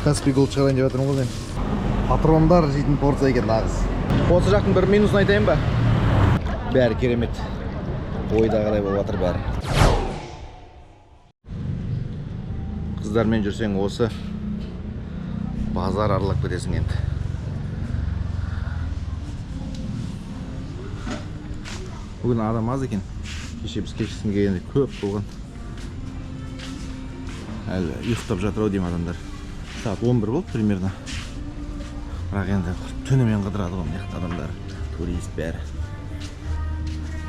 Каспий голд шығарайын деп жатырмын ғой мен. Патрондар жейтін порция екен нағыз. Осы жақтың бір минусын айтайын ба? Бәрі керемет. Ойдағыдай болып жатыр бәрі. Қыздармен жүрсең осы базар аралап кетесің енді. Бүгін адам аз екен. Кеше біз кешкісін келгенде көп болған. Әлі ұйықтап жатыр ау деймін адамдар. Сағат 11 болды примерно. Бірақ енді түнімен қыдырады ғой мына адамдар. Турист бәрі.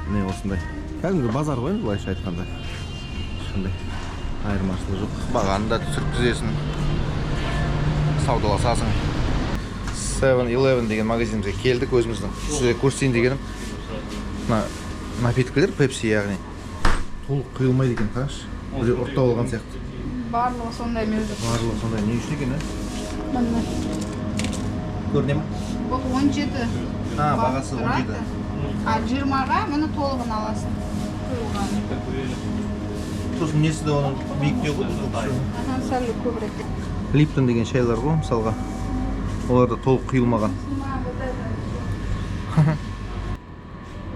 Міне осындай. Кәдімгі базар ғой енді былайша айтқанда. Ешқандай айырмашылығы жоқ. Бағаны да түсіргізесің. Саудаласасың. 7-Eleven деген магазинімізге келдік өзіміздің. Сізге көрсетейін дегенім. Напиткілер пепси яғни. Толық құйылмайды екен, қарашы. Ұрттап алған сияқты. Барлығы сондай мезгіл. Барлығы сондай. Не үшін екен, Міне. Көріне ме? Бұл 17. Бағасы 17. А 20-ға мұны толығын аласың. Сосын несі де оның биіктеу ғой? Сәл көбірек. Липтон деген шайлар ғой, мысалға. Олар да толық құйылмаған.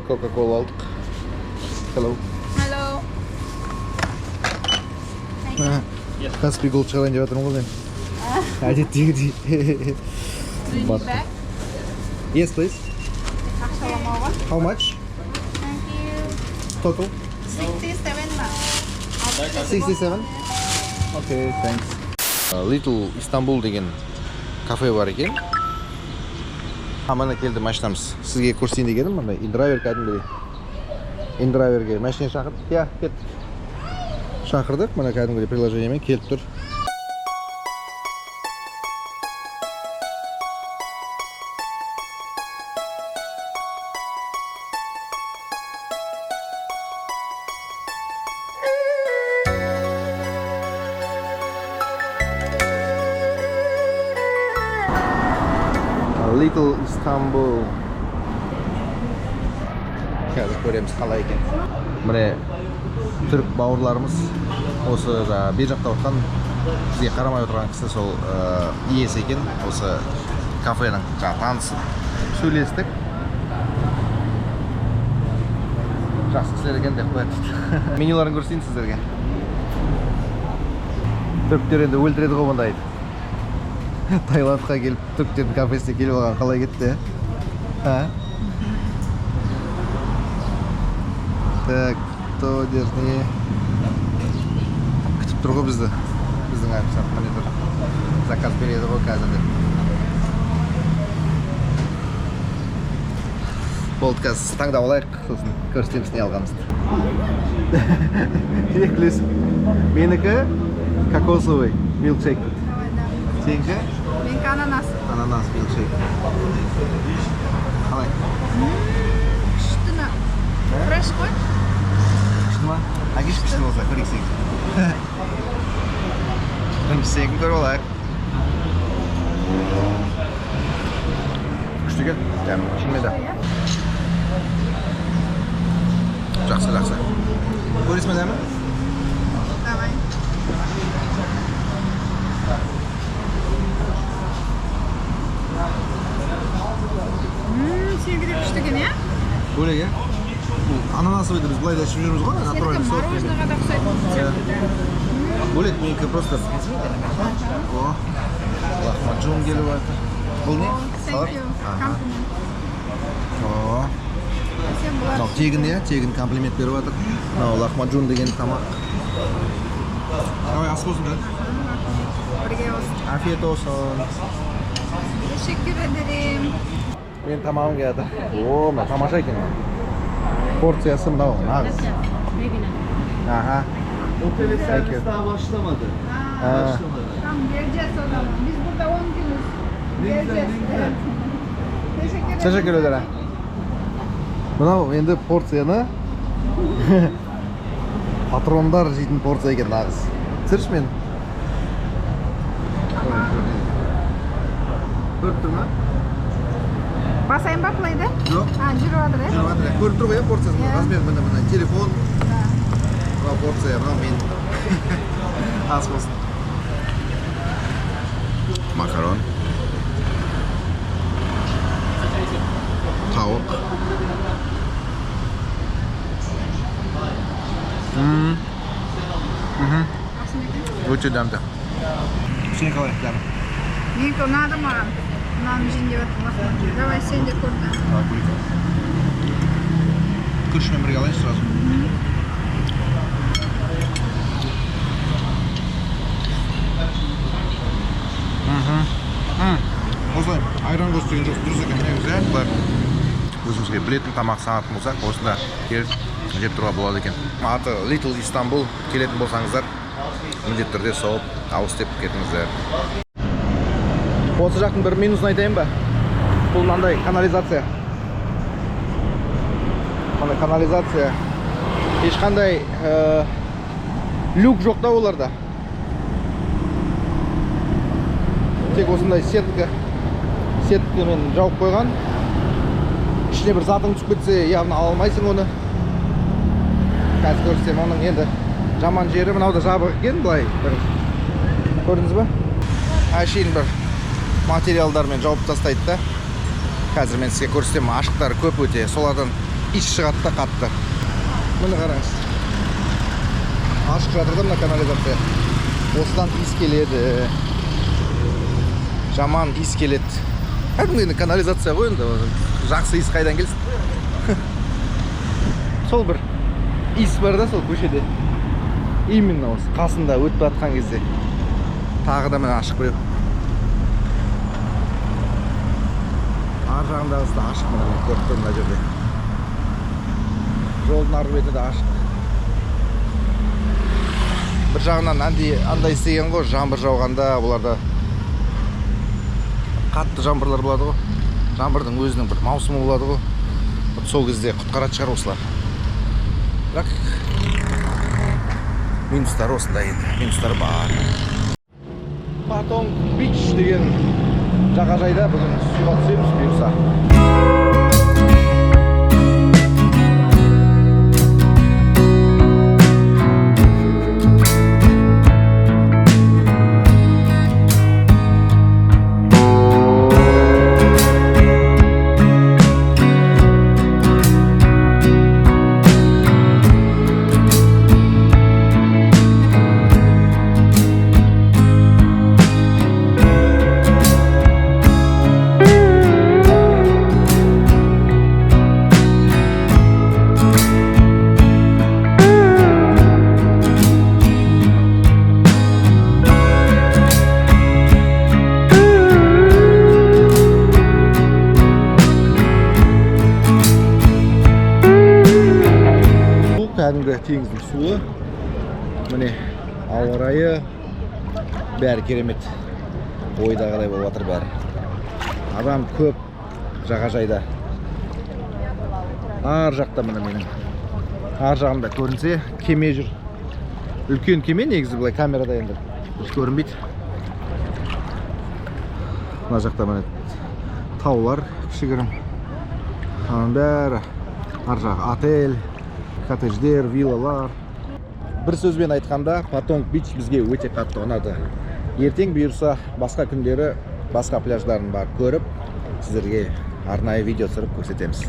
Кока-кола алдық. Hello. Hello. Каспий голд шығарайын деп жатырмын ғой мен. Әдеттегідей. Yes, please. Ақшаламауға. How much? Thank you. Total? 67 ма? 67? Okay, thanks. Little Istanbul деген кафе бар екен. Мана келді машинамыз. Сізге көрсетейін дегенім, мындай индрайвер кәдімгідей. Индрайверге машина шақырдық. Я, кет. Шақырдық, мына кәдімгідей приложениемен келіп тұр. Little Istanbul. Қазір көреміз қалай екен. Міне түрік бауырларымыз осы бер жақта отқан бізге қарамай отырған кісі сол иесі екен. Осы кафенің танысып сөйлестік. Жақсы кісілер екен деп қояды. Менюларын көрсетейін сіздерге. Түріктер енді өлтіреді ғой бұндайды. Таиландқа келіп, түріктердің кафесіне келіп алған қалай кетті, Так, тодер не күтіп тұр ғой бізді. Біздің официант міне тұр. Заказ береді ғой қазір. Болды, қазір таңдап алайық, сосын көрсетеміз не алғанымызды. Не күлесің? Менікі кокосовый милкшейк. Сеніңкі? Менікі ананас. Ананас милкшейк. Қалай? Күштіні. Фреш қой? Күшті ма? Әкеш күшті болса, көрейік сегіз. Бірінші сегін көріп алайық. Күшті кен? Дәмі, шынмеді. Жақсы, жақсы. Көресіз ме дәмі? Давай. Сенікі де күшті кен, е? Бөлек, е? Ананасовый біз былай да ішіп жүрміз ғой, натуральный сорт. Сенікі мороженыйға да ұқсайды. Бөлек, менікі просто... О, лахмаджун келіп жатыр. Бұл не? Thank you. Комплимент. О, Сен бұлар. мынау тегін, е? Тегін комплимент беріп жатыр. Мынау лахмаджун деген тамақ. Давай, ас болсын, да? Бірге olsun. Afiyet olsun. Teşekkür ederim. Мен тамағым келді. О, мына тамаша екен. Порциясы мынау, нағыз. Аха. Otele servis daha başlamadı. Başlamadı. Tamam geleceğiz o zaman. Biz burada 10 günüz. Ne güzel, Geleceğiz. ne güzel. Evet. Teşekkür ederim. Teşekkür ederim. Мынау енді порцияны патрондар жейтін порция екен нағыз. Түсірші мен. Көріп тұр ма? Basayım ба плейді? Жоқ. Жүріп жатыр, е? Көріп тұр ғой, порциясын. Размер міне, телефон. Мынау порция, мынау мен. Ас болсын. Makaron. Tavuk. Өте дәмді. Сен қалай дәмі? Менікі ұнады маған. Мынаны жейін деп жатырмын. Давай сен де көр. Күрішмен бірге алайын сразу. Осылай айран қосып деген жоқ, дұрыс екен негізі. Бұлар өзімізге білетін тамақ санатын болсақ, осында келіп жеп тұруға болады екен. Аты Little Istanbul, келетін болсаңыздар, міндетті түрде соғып, ауыз деп кетіңіздер. Осы жақтың бір минусын айтайын ба? Бұл мынандай канализация. Мынандай канализация. Ешқандай люк жоқ та оларда. Тек осындай сеткамен жауып қойған. Ішіне бір затың түсіп кетсе, явно ала алмайсың оны. Қазір көрсем, оның енді жаман жері мынау да жабық екен, былай бір. Көрдіңіз ба? Әшейін бір материалдармен жауып тастайды да. Қазір мен сізге көрсетем, ашықтары көп өте, солардан иіс шығады да қатты. Міне қараңыз. Ашық жатыр да мына канализация. Осыдан иіс келеді. Жаман иіс келеді. Кәдімгі канализация ғой енді. Жақсы иіс қайдан келсін? Сол бір иіс бар да сол көшеде. Именно осы қасында өтіп жатқан кезде. Тағы да міне ашық біреу. Ар жағындағысы да ашық, мына көріп тұр мына жерде. Жолдың арғы беті де ашық. Бір жағынан андай істеген ғой, жаңбыр жауғанда бұларда қатты жаңбырлар болады ғой. Жаңбырдың өзінің бір маусымы болады ғой. Сол кезде құтқарады шығар осылар. Бірақ минустар осында енді, минустар бар. Patong Beach деген жағажайда бүгін суға түсеміз бұйырса. Кәдімгі теңіздің суы. Міне ауа райы бәрі керемет. Ойдағыдай болып жатыр бәрі. Адам көп жағажайда. Ар жақта міне менің. Ар жағында көрінсе кеме жүр. Үлкен кеме негізі былай камерада енді көрінбейді. Мына жақта міне таулар кішігірім. Бәрі ар жағы отель, коттедждер, виллалар. Бір сөзбен айтқанда, Patong Beach бізге өте қатты ұнады. Ертең бұйырса басқа күндері басқа пляждарын барып көріп, сіздерге арнайы видео түсіріп көрсетеміз.